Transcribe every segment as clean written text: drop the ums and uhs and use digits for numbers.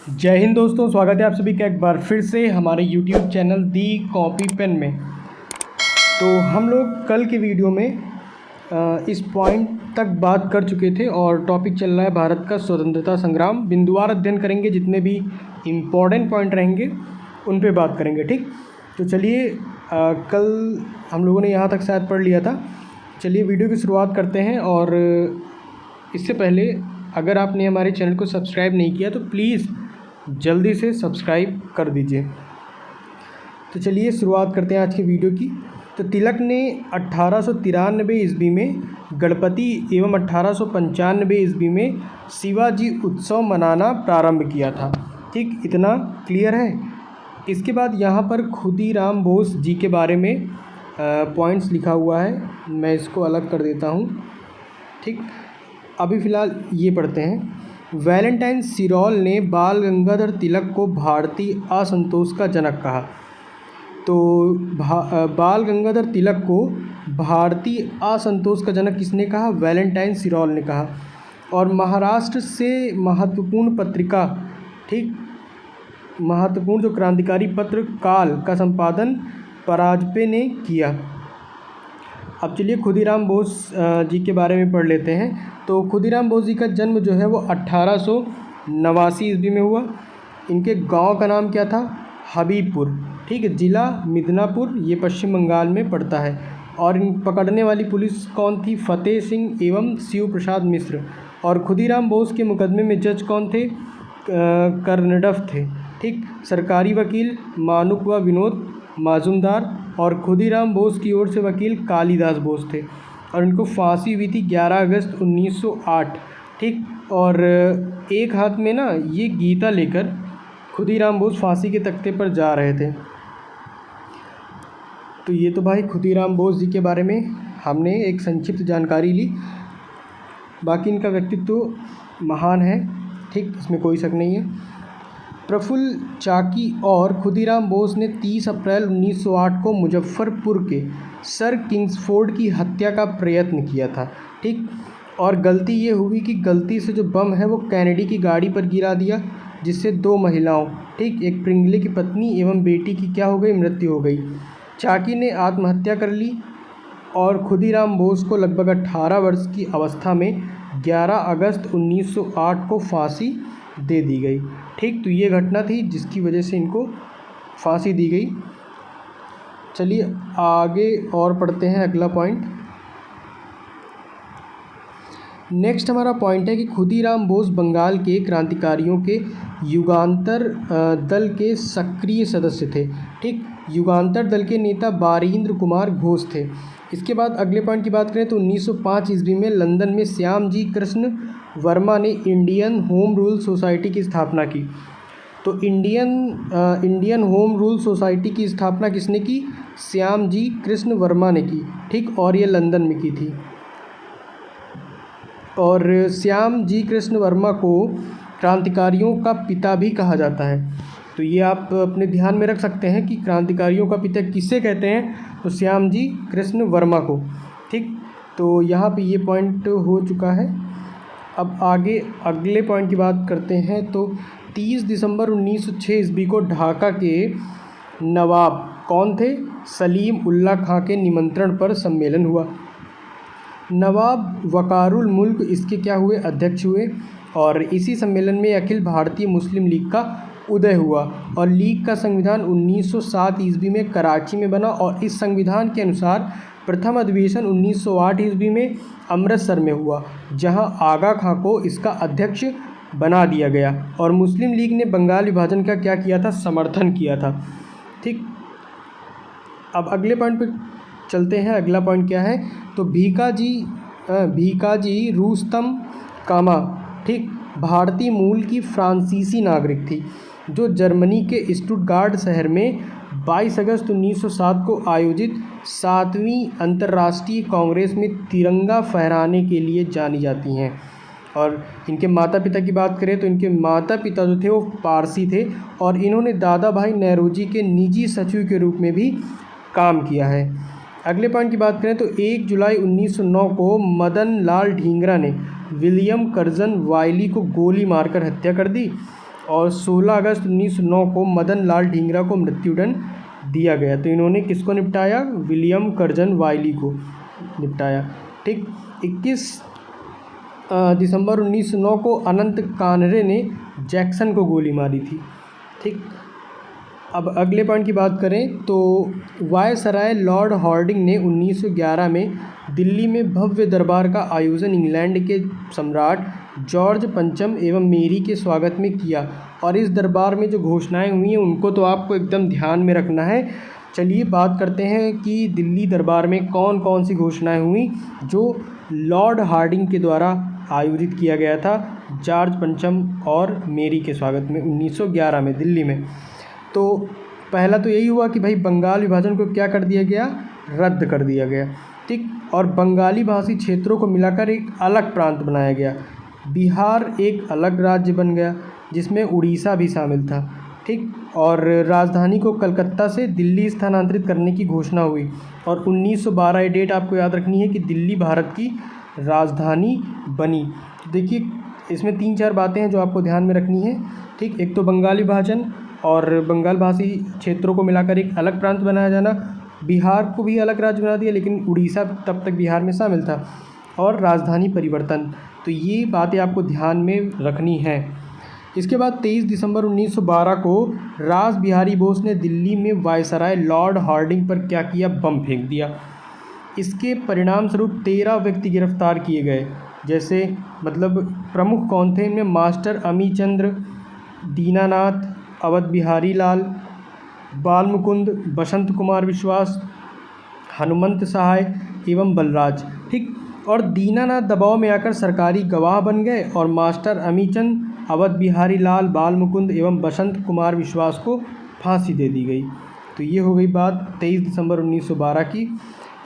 जय हिंद दोस्तों, स्वागत है आप सभी का एक बार फिर से हमारे YouTube चैनल दी कॉपी पेन में। तो हम लोग कल के वीडियो में इस पॉइंट तक बात कर चुके थे और टॉपिक चल रहा है भारत का स्वतंत्रता संग्राम। बिंदुवार अध्ययन करेंगे, जितने भी इम्पोर्टेंट पॉइंट रहेंगे उन पे बात करेंगे। ठीक, तो चलिए कल हम लोगों ने यहाँ तक शायद पढ़ लिया था। चलिए वीडियो की शुरुआत करते हैं। और इससे पहले अगर आपने हमारे चैनल को सब्सक्राइब नहीं किया तो प्लीज़ जल्दी से सब्सक्राइब कर दीजिए। तो चलिए शुरुआत करते हैं आज की वीडियो की। तो तिलक ने 1893 ईस्वी में गणपति एवं 1895 ईस्वी में शिवाजी उत्सव मनाना प्रारंभ किया था। ठीक, इतना क्लियर है। इसके बाद यहाँ पर खुदीराम बोस जी के बारे में पॉइंट्स लिखा हुआ है, मैं इसको अलग कर देता हूँ। ठीक, अभी फ़िलहाल ये पढ़ते हैं। वैलेंटाइन सिरोल ने बाल गंगाधर तिलक को भारतीय असंतोष का जनक कहा। तो बाल गंगाधर तिलक को भारतीय असंतोष का जनक किसने कहा? वैलेंटाइन सिरोल ने कहा। और महाराष्ट्र से महत्वपूर्ण पत्रिका, ठीक, महत्वपूर्ण जो क्रांतिकारी पत्र काल का संपादन परांजपे ने किया। अब चलिए खुदीराम बोस जी के बारे में पढ़ लेते हैं। तो खुदीराम बोस जी का जन्म जो है वो 1889 ईस्वी में हुआ। इनके गांव का नाम क्या था? हबीबपुर। ठीक है, ज़िला मिदनापुर, ये पश्चिम बंगाल में पड़ता है। और इन पकड़ने वाली पुलिस कौन थी? फतेह सिंह एवं शिव प्रसाद मिश्र। और खुदीराम बोस के मुकदमे में जज कौन थे? कर्नडफ थे। ठीक, सरकारी वकील मानुक व विनोद माजुमदार और खुदीराम बोस की ओर से वकील कालिदास बोस थे। और इनको फांसी हुई थी 11 अगस्त 1908। ठीक, और एक हाथ में ना ये गीता लेकर खुदीराम बोस फांसी के तख्ते पर जा रहे थे। तो ये तो भाई खुदीराम बोस जी के बारे में हमने एक संक्षिप्त जानकारी ली। बाकी इनका व्यक्तित्व महान है, ठीक, इसमें कोई शक नहीं है। प्रफुल्ल चाकी और खुदीराम बोस ने 30 अप्रैल 1908 को मुजफ्फरपुर के सर किंग्सफोर्ड की हत्या का प्रयत्न किया था। ठीक, और गलती ये हुई कि गलती से जो बम है वो कैनेडी की गाड़ी पर गिरा दिया, जिससे 2 महिलाओं, ठीक, एक प्रिंगले की पत्नी एवं बेटी की क्या हो गई? मृत्यु हो गई। चाकी ने आत्महत्या कर ली और खुदीराम बोस को लगभग 18 वर्ष की अवस्था में 11 अगस्त 1908 को फांसी दे दी गई। ठीक, तो ये घटना थी जिसकी वजह से इनको फांसी दी गई। चलिए आगे और पढ़ते हैं अगला पॉइंट। नेक्स्ट हमारा पॉइंट है कि खुदीराम बोस बंगाल के क्रांतिकारियों के युगांतर दल के सक्रिय सदस्य थे। ठीक, युगांतर दल के नेता बारींद्र कुमार घोष थे। इसके बाद अगले पॉइंट की बात करें तो 1905 ईस्वी में लंदन में श्यामजी कृष्ण वर्मा ने इंडियन होम रूल सोसाइटी की स्थापना की। तो इंडियन होम रूल सोसाइटी की स्थापना किसने की? श्यामजी कृष्ण वर्मा ने की। ठीक, और ये लंदन में की थी। और श्यामजी कृष्ण वर्मा को क्रांतिकारियों का पिता भी कहा जाता है। तो ये आप अपने ध्यान में रख सकते हैं कि क्रांतिकारियों का पिता किसे कहते हैं? तो श्यामजी कृष्ण वर्मा को। ठीक, तो यहाँ पे ये पॉइंट हो चुका है। अब आगे अगले पॉइंट की बात करते हैं। तो 30 दिसंबर 1906 ईस्वी को ढाका के नवाब कौन थे? सलीम उल्लाह खां के निमंत्रण पर सम्मेलन हुआ। नवाब वकारुल मुल्क इसके क्या हुए? अध्यक्ष हुए। और इसी सम्मेलन में अखिल भारतीय मुस्लिम लीग का उदय हुआ और लीग का संविधान 1907 ईस्वी में कराची में बना। और इस संविधान के अनुसार प्रथम अधिवेशन 1908 ईस्वी में अमृतसर में हुआ, जहां आगा खां को इसका अध्यक्ष बना दिया गया। और मुस्लिम लीग ने बंगाल विभाजन का क्या किया था? समर्थन किया था। ठीक, अब अगले पॉइंट पे चलते हैं। अगला पॉइंट क्या है? तो भीकाजी रुस्तम कामा, ठीक, भारतीय मूल की फ्रांसीसी नागरिक थी, जो जर्मनी के स्टुटगार्ट शहर में 22 अगस्त 1907 को आयोजित 7वीं अंतर्राष्ट्रीय कांग्रेस में तिरंगा फहराने के लिए जानी जाती हैं। और इनके माता पिता की बात करें तो इनके माता पिता जो थे वो पारसी थे और इन्होंने दादा भाई नेहरूजी के निजी सचिव के रूप में भी काम किया है। अगले पॉइंट की बात करें तो 1 जुलाई 1909 को मदन लाल ढींगरा ने विलियम कर्जन वाइली को गोली मारकर हत्या कर दी। और 16 अगस्त 1909 को मदन लाल ढींगरा को मृत्युदंड दिया गया। तो इन्होंने किसको निपटाया? विलियम कर्जन वाइली को निपटाया। ठीक। 21 दिसंबर 1909 को अनंत कानरे ने जैक्सन को गोली मारी थी। ठीक। अब अगले पॉइंट की बात करें तो वायसराय लॉर्ड हॉर्डिंग ने 1911 में दिल्ली में भव्य दरबार का आयोजन इंग्लैंड के सम्राट जॉर्ज पंचम एवं मेरी के स्वागत में किया। और इस दरबार में जो घोषणाएं हुई हैं उनको तो आपको एकदम ध्यान में रखना है। चलिए बात करते हैं कि दिल्ली दरबार में कौन कौन सी घोषणाएं हुई जो लॉर्ड हार्डिंग के द्वारा आयोजित किया गया था जॉर्ज पंचम और मेरी के स्वागत में 1911 में दिल्ली में। तो पहला तो यही हुआ कि भाई बंगाल विभाजन को क्या कर दिया गया? रद्द कर दिया गया। ठीक। और बंगाली भाषी क्षेत्रों को मिलाकर एक अलग प्रांत बनाया गया। बिहार एक अलग राज्य बन गया जिसमें उड़ीसा भी शामिल था। ठीक। और राजधानी को कलकत्ता से दिल्ली स्थानांतरित करने की घोषणा हुई। और 1912 ये डेट आपको याद रखनी है कि दिल्ली भारत की राजधानी बनी। देखिए इसमें 3-4 बातें हैं जो आपको ध्यान में रखनी है। ठीक। एक तो बंगाली विभाजन और बंगाल भाषी क्षेत्रों को मिलाकर एक अलग प्रांत बनाया जाना, बिहार को भी अलग राज्य बना दिया लेकिन उड़ीसा तब तक बिहार में शामिल था, और राजधानी परिवर्तन। तो ये बातें आपको ध्यान में रखनी है। इसके बाद 23 दिसंबर 1912 को रास बिहारी बोस ने दिल्ली में वायसराय लॉर्ड हार्डिंग पर क्या किया? बम फेंक दिया। इसके परिणाम स्वरूप 13 व्यक्ति गिरफ्तार किए गए। जैसे मतलब प्रमुख कौन थे इनमें? मास्टर अमीचंद्र, दीनानाथ, अवध बिहारी लाल, बालमुकुंद, बसंत कुमार विश्वास, हनुमंत सहाय एवं बलराज। ठीक। और दीनानाथ दबाव में आकर सरकारी गवाह बन गए और मास्टर अमीचंद, अवध बिहारी लाल, बालमुकुंद एवं बसंत कुमार विश्वास को फांसी दे दी गई। तो ये हो गई बात 23 दिसंबर 1912 की।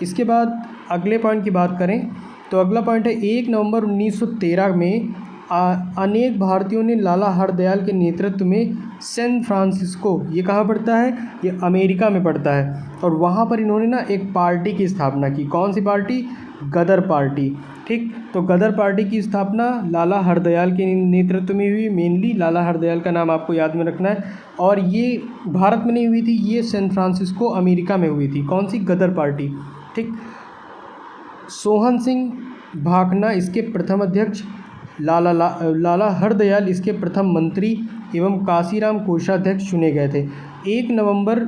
इसके बाद अगले पॉइंट की बात करें तो अगला पॉइंट है 1 नवंबर 1913 में अनेक भारतीयों ने लाला हरदयाल के नेतृत्व में सैन फ्रांसिस्को, ये कहाँ पड़ता है? ये अमेरिका में पड़ता है। और वहाँ पर इन्होंने ना एक पार्टी की स्थापना की। कौन सी पार्टी? गदर पार्टी। ठीक। तो गदर पार्टी की स्थापना लाला हरदयाल के नेतृत्व में हुई। मेनली लाला हरदयाल का नाम आपको याद में रखना है। और ये भारत में नहीं हुई थी, ये सैन फ्रांसिस्को अमेरिका में हुई थी। कौन सी? गदर पार्टी। ठीक। सोहन सिंह भाकना इसके प्रथम अध्यक्ष, लाला हरदयाल इसके प्रथम मंत्री एवं काशीराम कोषाध्यक्ष चुने गए थे। 1 नवंबर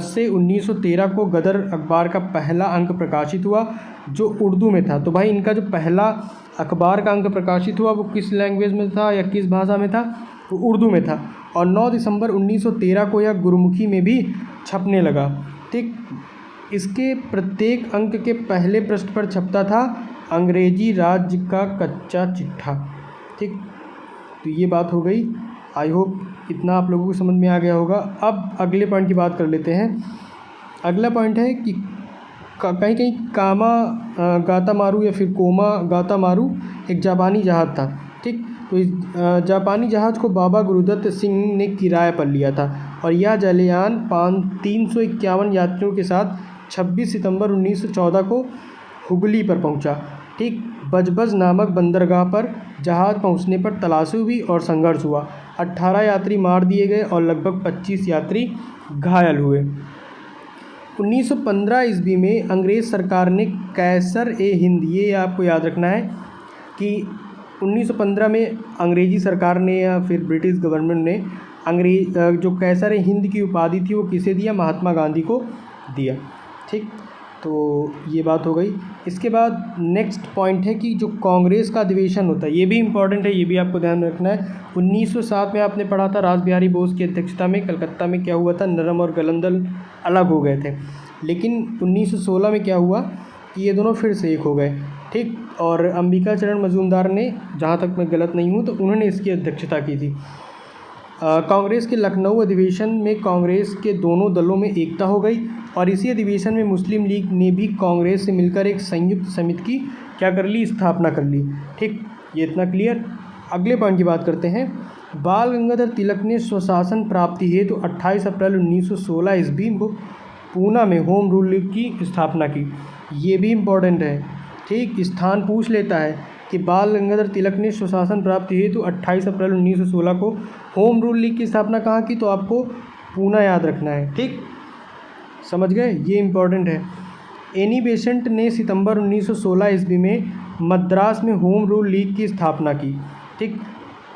से 1913 को गदर अखबार का पहला अंक प्रकाशित हुआ जो उर्दू में था। तो भाई इनका जो पहला अखबार का अंक प्रकाशित हुआ वो किस लैंग्वेज में था या किस भाषा में था? तो उर्दू में था। और 9 दिसंबर 1913 को यह गुरुमुखी में भी छपने लगा। ठीक। इसके प्रत्येक अंक के पहले पृष्ठ पर छपता था अंग्रेजी राज्य का कच्चा चिट्ठा। ठीक। तो ये बात हो गई। आई होप इतना आप लोगों को समझ में आ गया होगा। अब अगले पॉइंट की बात कर लेते हैं। अगला पॉइंट है कि कहीं कहीं कामा गातामारू या फिर कोमा गातामारू एक जापानी जहाज़ था। ठीक। तो इस जापानी जहाज़ को बाबा गुरुदत्त सिंह ने किराए पर लिया था और यह जलयान 351 यात्रियों के साथ 26 सितंबर 1914 को हुगली पर पहुंचा। ठीक। बजबज नामक बंदरगाह पर जहाज़ पहुंचने पर तलाशी हुई और संघर्ष हुआ। 18 यात्री मार दिए गए और लगभग 25 यात्री घायल हुए। 1915 ईस्वी में अंग्रेज़ सरकार ने कैसर ए हिंद, ये आपको याद रखना है कि 1915 में अंग्रेज़ी सरकार ने या फिर ब्रिटिश गवर्नमेंट ने जो कैसर ए हिंद की उपाधि थी वो किसे दिया? महात्मा गांधी को दिया। ठीक। तो ये बात हो गई। इसके बाद नेक्स्ट पॉइंट है कि जो कांग्रेस का अधिवेशन होता है ये भी इम्पॉर्टेंट है, ये भी आपको ध्यान में रखना है। 1907 में आपने पढ़ा था रास बिहारी बोस की अध्यक्षता में कलकत्ता में क्या हुआ था? नरम और गलन दल अलग हो गए थे। लेकिन 1916 में क्या हुआ कि ये दोनों फिर से एक हो गए। ठीक। और अंबिका चरण मजूमदार ने, जहाँ तक मैं गलत नहीं हूँ, तो उन्होंने इसकी अध्यक्षता की थी। कांग्रेस के लखनऊ अधिवेशन में कांग्रेस के दोनों दलों में एकता हो गई और इसी अधिवेशन में मुस्लिम लीग ने भी कांग्रेस से मिलकर एक संयुक्त समिति की क्या कर ली? स्थापना कर ली। ठीक। ये इतना क्लियर। अगले पॉइंट की बात करते हैं। बाल गंगाधर तिलक ने स्वशासन प्राप्ति हेतु 28 अप्रैल 1916 ईस्वी को पूना में होम रूल की स्थापना की। ये भी इम्पोर्टेंट है। ठीक। स्थान पूछ लेता है कि बाल गंगाधर तिलक ने सुशासन प्राप्ति हेतु 28 अप्रैल 1916 को होम रूल लीग की स्थापना कहाँ की, तो आपको पूना याद रखना है। ठीक, समझ गए, ये इम्पोर्टेंट है। एनी बेसेंट ने सितंबर 1916 ईस्वी में मद्रास में होम रूल लीग की स्थापना की। ठीक,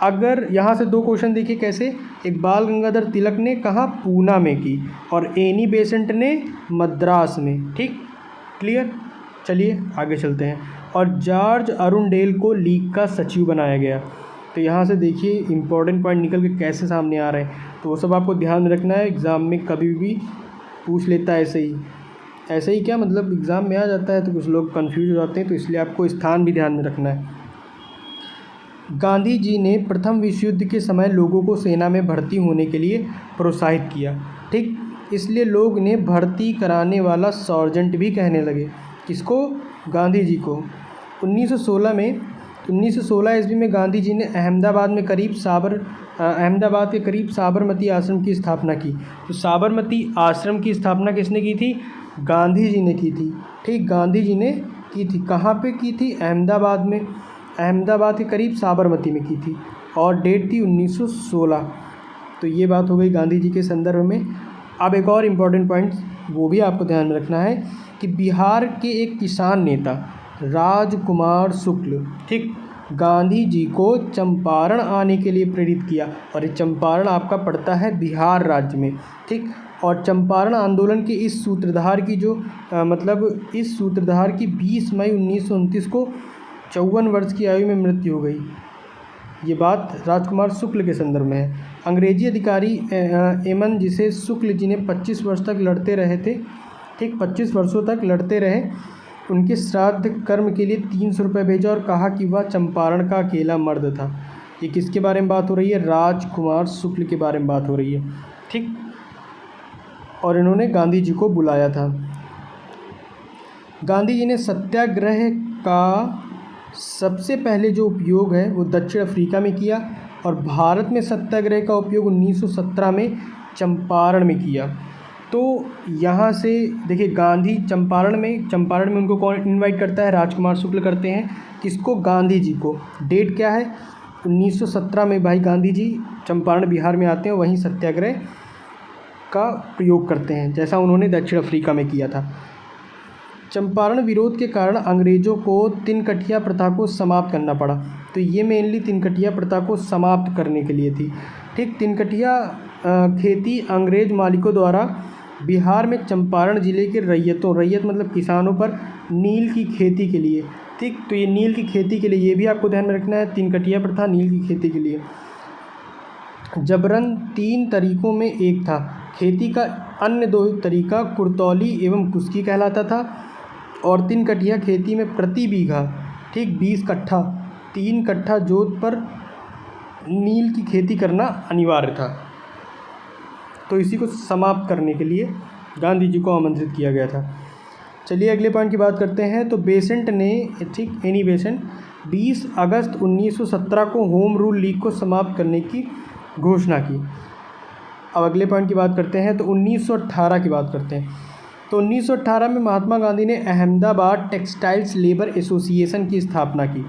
अगर यहाँ से दो क्वेश्चन देखिए कैसे, एक बाल गंगाधर तिलक ने कहाँ, पूना में की, और एनी बेसेंट ने मद्रास में। ठीक, क्लियर, चलिए आगे चलते हैं। और जॉर्ज अरुणडेल को लीग का सचिव बनाया गया। तो यहाँ से देखिए इंपॉर्टेंट पॉइंट निकल के कैसे सामने आ रहे हैं, तो वो सब आपको ध्यान में रखना है। एग्ज़ाम में कभी भी पूछ लेता है ऐसे ही क्या मतलब एग्ज़ाम में आ जाता है, तो कुछ लोग कंफ्यूज हो जाते हैं, तो इसलिए आपको स्थान भी ध्यान में रखना है। गांधी जी ने प्रथम विश्व युद्ध के समय लोगों को सेना में भर्ती होने के लिए प्रोत्साहित किया। ठीक, इसलिए लोग ने भर्ती कराने वाला सर्जेंट भी कहने लगे। किसको, गांधी जी को। 1916 ईस्वी में गांधी जी ने अहमदाबाद के करीब साबरमती आश्रम की स्थापना की। तो साबरमती आश्रम की स्थापना किसने की थी, गांधी जी ने की थी। ठीक, गांधी जी ने की थी। कहाँ पे की थी, अहमदाबाद में, अहमदाबाद के करीब साबरमती में की थी, और डेट थी 1916। तो ये बात हो गई गांधी जी के संदर्भ में। अब एक और इम्पॉर्टेंट पॉइंट वो भी आपको ध्यान में रखना है कि बिहार के एक किसान नेता राजकुमार शुक्ल, ठीक, गांधी जी को चंपारण आने के लिए प्रेरित किया, और ये चंपारण आपका पड़ता है बिहार राज्य में। ठीक, और चंपारण आंदोलन के इस सूत्रधार की इस सूत्रधार की 20 मई 1929 को 54 वर्ष की आयु में मृत्यु हो गई। ये बात राजकुमार शुक्ल के संदर्भ में है। अंग्रेजी अधिकारी एमन, जिसे शुक्ल जी ने 25 वर्ष तक लड़ते रहे थे, ठीक, 25 वर्षों तक लड़ते रहे, उनके श्राद्ध कर्म के लिए 300 रुपये भेजा और कहा कि वह चंपारण का अकेला मर्द था। ये किसके बारे में बात हो रही है, राजकुमार शुक्ल के बारे में बात हो रही है। ठीक, और इन्होंने गांधी जी को बुलाया था। गांधी जी ने सत्याग्रह का सबसे पहले जो उपयोग है वो दक्षिण अफ्रीका में किया, और भारत में सत्याग्रह का उपयोग 1917 में चंपारण में किया। तो यहाँ से देखिए गांधी चंपारण में उनको कौन इनवाइट करता है, राजकुमार शुक्ल करते हैं। किसको, गांधी जी को। डेट क्या है, 1917 में भाई गांधी जी चंपारण बिहार में आते हैं, वहीं सत्याग्रह का प्रयोग करते हैं, जैसा उन्होंने दक्षिण अफ्रीका में किया था। चंपारण विरोध के कारण अंग्रेज़ों को तिनकठिया प्रथा को समाप्त करना पड़ा। तो ये मेनली तिनकठिया प्रथा को समाप्त करने के लिए थी। ठीक, तिनकठिया खेती अंग्रेज मालिकों द्वारा बिहार में चंपारण जिले के रैयत मतलब किसानों पर नील की खेती के लिए। ठीक, तो ये नील की खेती के लिए, ये भी आपको ध्यान में रखना है, तिनकठिया प्रथा नील की खेती के लिए। जबरन 3 तरीक़ों में एक था। खेती का अन्य 2 तरीका कुर्तौली एवं कुस्की कहलाता था, और तिनकठिया खेती में प्रति बीघा, ठीक, 20 कट्ठा 3 कट्ठा जोत पर नील की खेती करना अनिवार्य था। तो इसी को समाप्त करने के लिए गांधी जी को आमंत्रित किया गया था। चलिए अगले पॉइंट की बात करते हैं। तो बेसेंट ने, ठीक, एनी बेसेंट 20 अगस्त 1917 को होम रूल लीग को समाप्त करने की घोषणा की। अब अगले पॉइंट की बात करते हैं, तो 1918 की बात करते हैं। तो 1918 में महात्मा गांधी ने अहमदाबाद टेक्सटाइल्स लेबर एसोसिएशन की स्थापना की।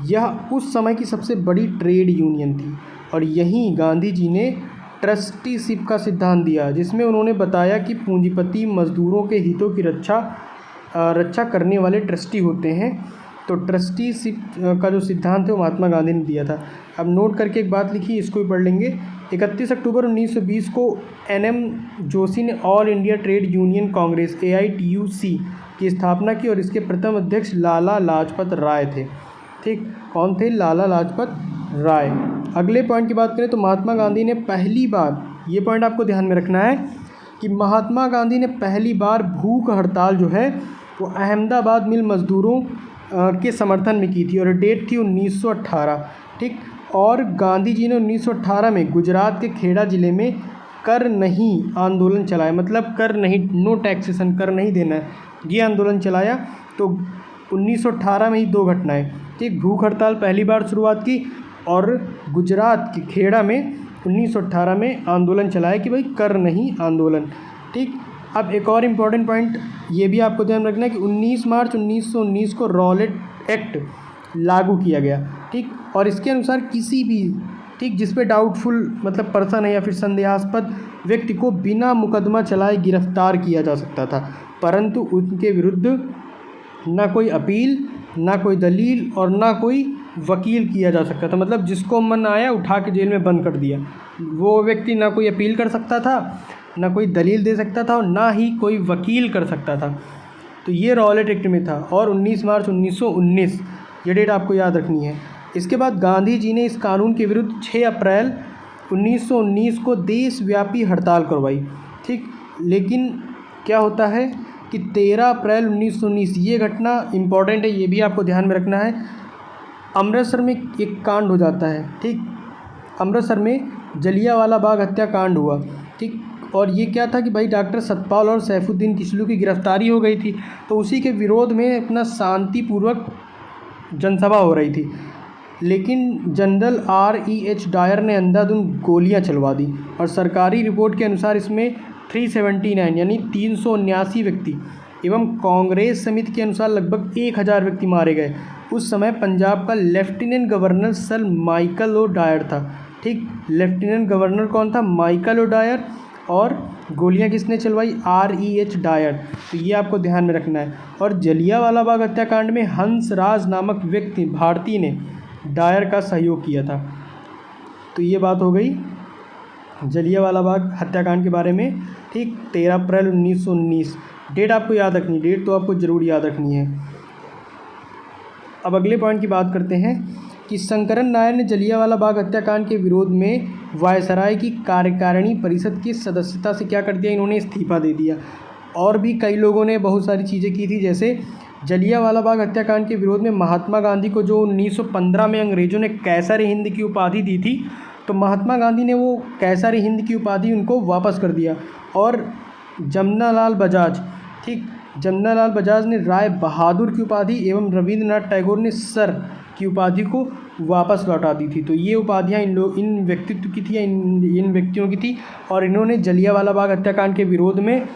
यह उस समय की सबसे बड़ी ट्रेड यूनियन थी, और यहीं गांधी जी ने ट्रस्टीशिप का सिद्धांत दिया, जिसमें उन्होंने बताया कि पूंजीपति मजदूरों के हितों की रक्षा करने वाले ट्रस्टी होते हैं। तो ट्रस्टीशिप का जो सिद्धांत है वो महात्मा गांधी ने दिया था। अब नोट करके एक बात लिखी, इसको भी पढ़ लेंगे। 31 अक्टूबर 1920 को NM जोशी ने all India trade union Congress AITUC की स्थापना की, और इसके प्रथम अध्यक्ष लाला लाजपत राय थे। ठीक, कौन थे, लाला लाजपत राय। अगले पॉइंट की बात करें तो महात्मा गांधी ने पहली बार, ये पॉइंट आपको ध्यान में रखना है कि महात्मा गांधी ने पहली बार भूख हड़ताल जो है वो अहमदाबाद मिल मजदूरों के समर्थन में की थी, और डेट थी 1918। ठीक, और गांधी जी ने 1918 में गुजरात के खेड़ा ज़िले में कर नहीं आंदोलन चलाया, मतलब कर नहीं, नो टैक्सेशन, कर नहीं देना है, ये आंदोलन चलाया। तो 1918 में ही 2 घटनाएं, ठीक, भूख हड़ताल पहली बार शुरुआत की, और गुजरात के खेड़ा में 1918 में आंदोलन चलाया कि भाई कर नहीं आंदोलन। ठीक, अब एक और इम्पॉर्टेंट पॉइंट ये भी आपको ध्यान रखना है कि 19 मार्च 1919 को रॉलेट एक्ट लागू किया गया। ठीक, और इसके अनुसार किसी भी ठीक जिस पे डाउटफुल मतलब पर्सन है या फिर संदेहास्पद व्यक्ति को बिना मुकदमा चलाए गिरफ्तार किया जा सकता था, परंतु उनके विरुद्ध ना कोई अपील, ना कोई दलील और ना कोई वकील किया जा सकता था। मतलब जिसको मन आया उठा के जेल में बंद कर दिया। वो व्यक्ति ना कोई अपील कर सकता था, ना कोई दलील दे सकता था और ना ही कोई वकील कर सकता था। तो ये रॉलेट एक्ट में था। और 19 मार्च 1919 ये डेट आपको याद रखनी है। इसके बाद गांधी जी ने इस कानून के विरुद्ध 6 अप्रैल 1919 को देशव्यापी हड़ताल करवाई। ठीक, लेकिन क्या होता है कि 13 अप्रैल 1919 ये घटना इम्पॉर्टेंट है, ये भी आपको ध्यान में रखना है। अमृतसर में एक कांड हो जाता है। ठीक, अमृतसर में जलियांवाला बाग हत्याकांड हुआ। ठीक, और ये क्या था कि भाई डॉक्टर सतपाल और सैफुद्दीन किचलू की गिरफ्तारी हो गई थी, तो उसी के विरोध में अपना शांतिपूर्वक जनसभा हो रही थी, लेकिन जनरल R.E.H. डायर ने अंधाधुंध गोलियां चलवा दी और सरकारी रिपोर्ट के अनुसार इसमें 379 यानी 379 व्यक्ति एवं कांग्रेस समिति के अनुसार लगभग 1000 व्यक्ति मारे गए। उस समय पंजाब का lieutenant governor Sir Michael O'Dwyer था। ठीक, लेफ्टिनेंट गवर्नर कौन था? Michael O'Dwyer. और गोलियां किसने चलवाई? R.E.H. डायर। तो ये आपको ध्यान में रखना है। और जलियांवाला बाग हत्याकांड में हंसराज नामक व्यक्ति भारतीय ने डायर का सहयोग किया था। तो ये बात हो गई जलियांवाला बाग हत्याकांड के बारे में। ठीक, 13 अप्रैल 1919 डेट आपको याद रखनी, डेट तो आपको ज़रूर याद रखनी है। अब अगले पॉइंट की बात करते हैं कि शंकरन नायर ने जलियांवाला बाग हत्याकांड के विरोध में वायसराय की कार्यकारिणी परिषद की सदस्यता से क्या कर दिया? इन्होंने इस्तीफा दे दिया। और भी कई लोगों ने बहुत सारी चीज़ें की थी, जैसे जलियांवाला बाग हत्याकांड के विरोध में महात्मा गांधी को जो 1915 में अंग्रेज़ों ने कैसर हिंद की उपाधि दी थी, तो महात्मा गांधी ने वो कैसर हिंद की उपाधि उनको वापस कर दिया। और जमनालाल बजाज, ठीक, जमनालाल बजाज ने राय बहादुर की उपाधि एवं रविंद्रनाथ टैगोर ने सर की उपाधि को वापस लौटा दी थी। तो ये उपाधियाँ इन व्यक्तित्व की थी या इन व्यक्तियों की थी, और इन्होंने जलियांवाला बाग हत्याकांड के विरोध में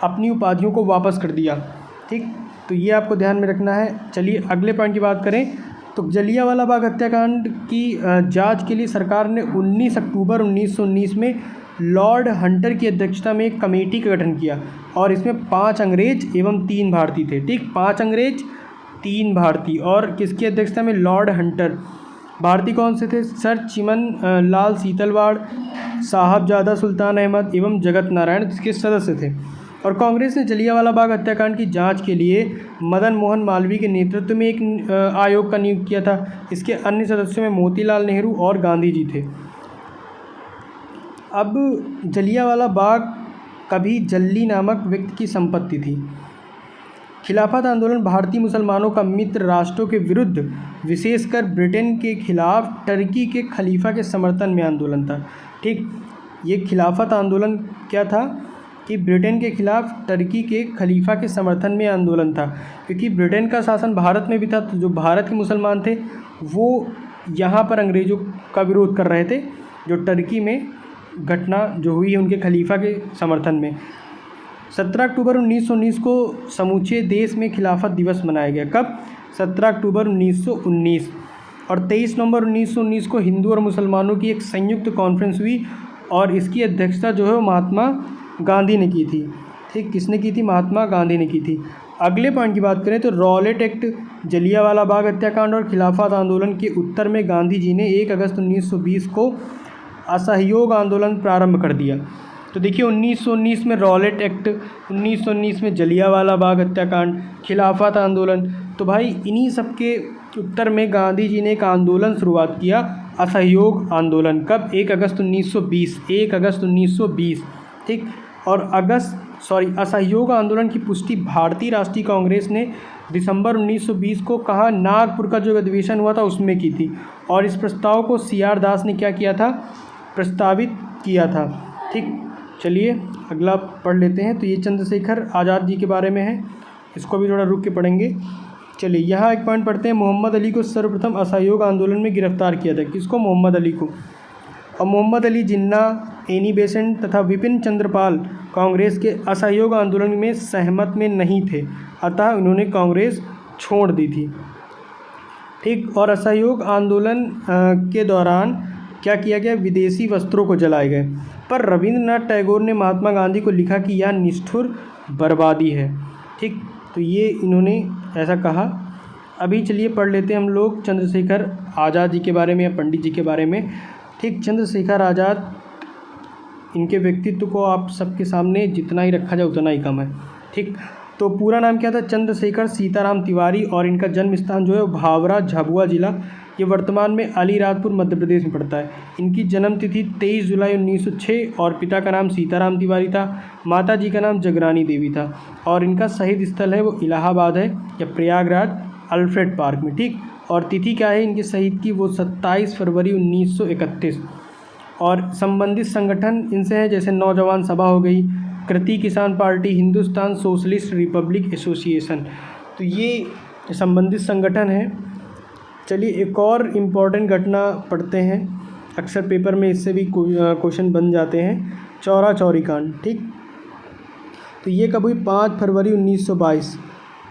अपनी उपाधियों को वापस कर दिया। ठीक, तो ये आपको ध्यान में रखना है। चलिए अगले पॉइंट की बात करें तो जलियांवाला बाग हत्याकांड की जांच के लिए सरकार ने 19 अक्टूबर 1919 में लॉर्ड हंटर की अध्यक्षता में एक कमेटी का गठन किया और इसमें 5 अंग्रेज एवं 3 भारतीय थे। ठीक, 5 अंग्रेज 3 भारतीय। और किसकी अध्यक्षता में? Lord Hunter. भारतीय कौन से थे? सर चिमन लाल सीतलवाड़, साहबजादा सुल्तान अहमद एवं जगत नारायण जिसके सदस्य थे। और कांग्रेस ने जलियांवाला बाग हत्याकांड की जांच के लिए मदन मोहन मालवीय के नेतृत्व में एक आयोग का नियुक्त किया था। इसके अन्य सदस्यों में मोतीलाल नेहरू और गांधी जी थे। अब जलियांवाला बाग कभी जल्ली नामक व्यक्ति की संपत्ति थी। खिलाफत आंदोलन भारतीय मुसलमानों का मित्र राष्ट्रों के विरुद्ध, विशेषकर ब्रिटेन के खिलाफ टर्की के खलीफा के समर्थन में आंदोलन था। ठीक, ये खिलाफत आंदोलन क्या था कि ब्रिटेन के खिलाफ टर्की के खलीफा के समर्थन में आंदोलन था, क्योंकि ब्रिटेन का शासन भारत में भी था। तो जो भारत के मुसलमान थे वो यहाँ पर अंग्रेज़ों का विरोध कर रहे थे, जो टर्की में घटना जो हुई है उनके खलीफा के समर्थन में। 17 अक्टूबर 1919 को समूचे देश में खिलाफत दिवस मनाया गया। कब? 17 अक्टूबर 1919। और 23 नवंबर 1919 को हिंदू और मुसलमानों की एक संयुक्त कॉन्फ्रेंस हुई और इसकी अध्यक्षता जो है वो महात्मा गांधी ने की थी। ठीक, किसने की थी? महात्मा गांधी ने की थी। अगले पॉइंट की बात करें तो रॉलेट एक्ट, जलियांवाला बाग हत्याकांड और खिलाफत आंदोलन के उत्तर में गांधी जी ने 1 अगस्त 1920 को असहयोग आंदोलन प्रारंभ कर दिया। तो देखिए 1919 में रॉलेट एक्ट, 1919 में जलियांवाला बाग हत्याकांड, खिलाफत आंदोलन। तो भाई इन्हीं सब के उत्तर में गांधी जी ने एक आंदोलन शुरुआत किया, असहयोग आंदोलन। कब? 1 अगस्त 1920। 1 अगस्त 1920। ठीक, और असहयोग आंदोलन की पुष्टि भारतीय राष्ट्रीय कांग्रेस ने दिसंबर 1920 को कहाँ? नागपुर का जो अधिवेशन हुआ था उसमें की थी। और इस प्रस्ताव को CR दास ने क्या किया था? प्रस्तावित किया था। ठीक, चलिए अगला पढ़ लेते हैं। तो ये चंद्रशेखर आज़ाद जी के बारे में है, इसको भी थोड़ा रुक के पढ़ेंगे। चलिए यहाँ एक पॉइंट पढ़ते हैं। मोहम्मद अली को सर्वप्रथम असहयोग आंदोलन में गिरफ्तार किया था। किसको? मोहम्मद अली को। और मोहम्मद अली जिन्ना, एनी बेसेंट तथा विपिन चंद्रपाल कांग्रेस के असहयोग आंदोलन में सहमत में नहीं थे, अतः उन्होंने कांग्रेस छोड़ दी थी। ठीक। और असहयोग आंदोलन के दौरान क्या किया गया, विदेशी वस्त्रों को जलाए गए। पर रविंद्रनाथ टैगोर ने महात्मा गांधी को लिखा कि यह निष्ठुर बर्बादी है। ठीक, तो ये इन्होंने ऐसा कहा। अभी चलिए पढ़ लेते हैं हम लोग चंद्रशेखर आज़ाद जी के बारे में या पंडित जी के बारे में। ठीक, चंद्रशेखर आज़ाद, इनके व्यक्तित्व को आप सबके सामने जितना ही रखा जाए उतना ही कम है। ठीक, तो पूरा नाम क्या था, चंद्रशेखर सीताराम तिवारी, और इनका जन्म स्थान जो है भावरा झाबुआ जिला, ये वर्तमान में अलीराजपुर मध्य प्रदेश में पड़ता है। इनकी जन्म तिथि 23 जुलाई 1906 और पिता का नाम सीताराम तिवारी था, माता जी का नाम जगरानी देवी था, और इनका शहीद स्थल है वो इलाहाबाद है या प्रयागराज अल्फ्रेड पार्क में। ठीक, और तिथि क्या है इनके शहीद की, वो 27 फरवरी 1931। और संबंधित संगठन इनसे हैं जैसे नौजवान सभा हो गई, कृति किसान party, Hindustan socialist Republic association, तो ये संबंधित संगठन है। चलिए एक और इम्पॉर्टेंट घटना पढ़ते हैं, अक्सर पेपर में इससे भी क्वेश्चन बन जाते हैं, चौरा चौरी कांड। ठीक, तो ये कब हुई, 5 फरवरी 1922।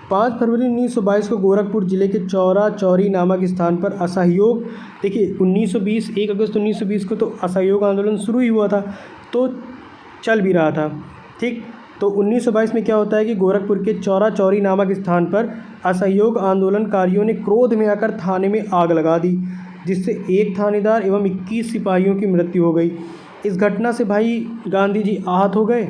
5 फरवरी 1922 को गोरखपुर जिले के चौरा चौरी नामक स्थान पर असहयोग, देखिए 1920 1 अगस्त 1920 को तो असहयोग आंदोलन शुरू ही हुआ था, तो चल भी रहा था। ठीक, तो 1922 में क्या होता है कि गोरखपुर के चौरा चौरी नामक स्थान पर असहयोग आंदोलनकारियों ने क्रोध में आकर थाने में आग लगा दी, जिससे एक थानेदार एवं 21 सिपाहियों की मृत्यु हो गई। इस घटना से भाई गांधी जी आहत हो गए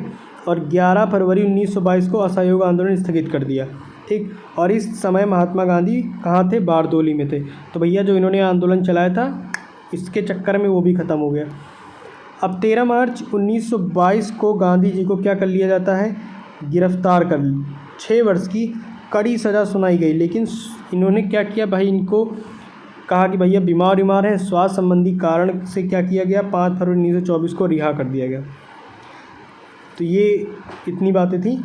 और 11 फरवरी 1922 को असहयोग आंदोलन स्थगित कर दिया। ठीक, और इस समय महात्मा गांधी कहाँ थे, बारदोली में थे। तो भैया जो इन्होंने आंदोलन चलाया था इसके चक्कर में वो भी ख़त्म हो गया। अब 13 मार्च 1922 को गांधी जी को क्या कर लिया जाता है, गिरफ्तार कर 6 वर्ष की कड़ी सज़ा सुनाई गई। लेकिन इन्होंने क्या किया भाई, इनको कहा कि भैया बीमार है, स्वास्थ्य संबंधी कारण से क्या किया गया, 5 फरवरी 1924 को रिहा कर दिया गया। तो ये इतनी बातें थी।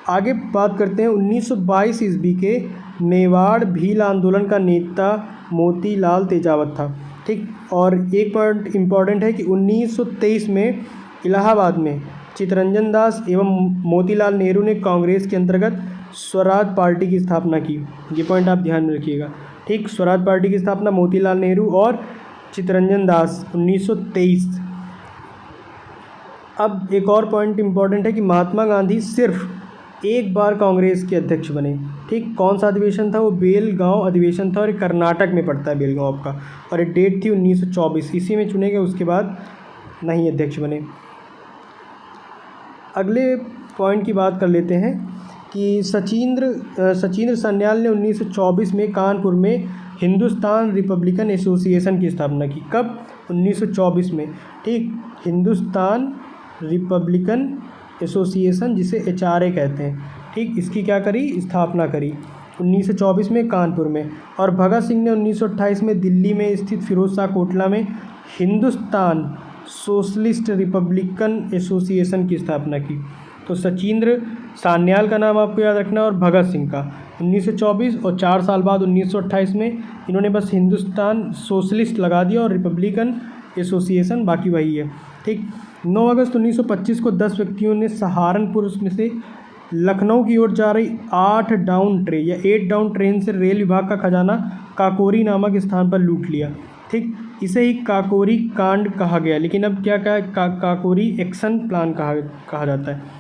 आगे बात करते हैं 1922 ईस्वी के मेवाड़ भील आंदोलन का नेता मोतीलाल तेजावत था। ठीक, और एक पॉइंट इम्पॉर्टेंट है कि 1923 में इलाहाबाद में चित्तरंजन दास एवं मोतीलाल नेहरू ने कांग्रेस के अंतर्गत स्वराज पार्टी की स्थापना की। ये पॉइंट आप ध्यान में रखिएगा। ठीक, स्वराज पार्टी की स्थापना मोतीलाल नेहरू और चित्तरंजन दास 1923। अब एक और पॉइंट इम्पॉर्टेंट है कि महात्मा गांधी सिर्फ एक बार कांग्रेस के अध्यक्ष बने। ठीक, कौन सा अधिवेशन था, वो बेलगांव अधिवेशन था, और ये कर्नाटक में पड़ता है बेलगांव आपका, और ये डेट थी 1924, इसी में चुने गए, उसके बाद नहीं अध्यक्ष बने। अगले पॉइंट की बात कर लेते हैं कि सचिंद्र सान्याल ने 1924 में कानपुर में हिंदुस्तान रिपब्लिकन एसोसिएशन की स्थापना की। कब, 1924 में। ठीक, हिंदुस्तान रिपब्लिकन एसोसिएशन, जिसे HRA कहते हैं। ठीक, इसकी क्या करी, स्थापना करी 1924 में कानपुर में। और भगत सिंह ने 1928 में दिल्ली में स्थित फिरोज शाह कोटला में हिंदुस्तान सोशलिस्ट रिपब्लिकन एसोसिएशन की स्थापना की। तो सचिंद्र सान्याल का नाम आपको याद रखना और भगत सिंह का 1924, और 4 साल बाद 1928 में इन्होंने बस हिंदुस्तान सोशलिस्ट लगा दिया और रिपब्लिकन एसोसिएशन बाकी वही है। ठीक, 9 अगस्त 1925 को 10 व्यक्तियों ने सहारनपुर में से लखनऊ की ओर जा रही 8 डाउन ट्रेन से रेल विभाग का खजाना काकोरी नामक स्थान पर लूट लिया। ठीक, इसे ही काकोरी कांड कहा गया, लेकिन अब क्या कहा, काकोरी एक्शन प्लान कहा जाता है।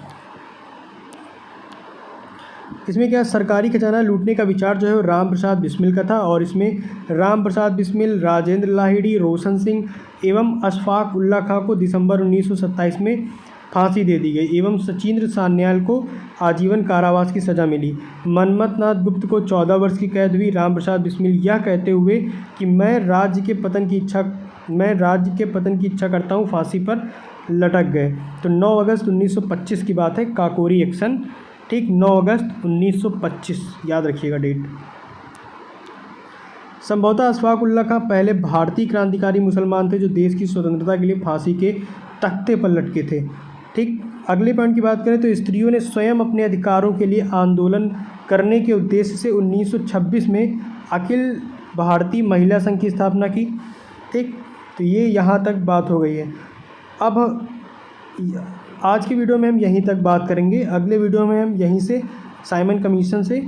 इसमें क्या, सरकारी खजाना लूटने का विचार जो है वो राम प्रसाद बिस्मिल का था, और इसमें राम प्रसाद बिस्मिल, राजेंद्र लाहिड़ी, रोशन सिंह एवं अशफाक उल्ला खां को दिसंबर 1927 में फांसी दे दी गई, एवं सचिंद्र सान्याल को आजीवन कारावास की सज़ा मिली। मनमथ नाथ गुप्त को 14 वर्ष की कैद हुई। राम प्रसाद बिस्मिल यह कहते हुए कि मैं राज्य के पतन की इच्छा करता हूँ, फांसी पर लटक गए। तो 9 अगस्त 1925 की बात है, काकोरी एक्शन। ठीक, 9 अगस्त 1925 याद रखिएगा डेट। संभवतः अशफाक उल्ला खां पहले भारतीय क्रांतिकारी मुसलमान थे जो देश की स्वतंत्रता के लिए फांसी के तख्ते पर लटके थे। ठीक, अगले पॉइंट की बात करें तो स्त्रियों ने स्वयं अपने अधिकारों के लिए आंदोलन करने के उद्देश्य से 1926 में अखिल भारतीय महिला संघ की स्थापना की। ठीक, तो ये यहाँ तक बात हो गई है। अब आज की वीडियो में हम यहीं तक बात करेंगे। अगले वीडियो में हम यहीं से साइमन कमीशन से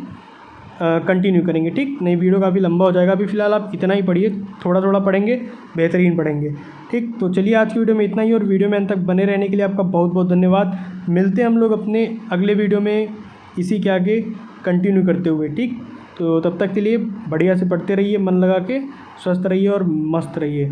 कंटिन्यू करेंगे। ठीक, नहीं वीडियो काफ़ी लंबा हो जाएगा। अभी फ़िलहाल आप इतना ही पढ़िए, थोड़ा थोड़ा पढ़ेंगे, बेहतरीन पढ़ेंगे। ठीक, तो चलिए आज की वीडियो में इतना ही, और वीडियो में अंत तक बने रहने के लिए आपका बहुत बहुत धन्यवाद। मिलते हैं हम लोग अपने अगले वीडियो में इसी के आगे कंटिन्यू करते हुए। ठीक, तो तब तक के लिए बढ़िया से पढ़ते रहिए, मन लगा के, स्वस्थ रहिए और मस्त रहिए।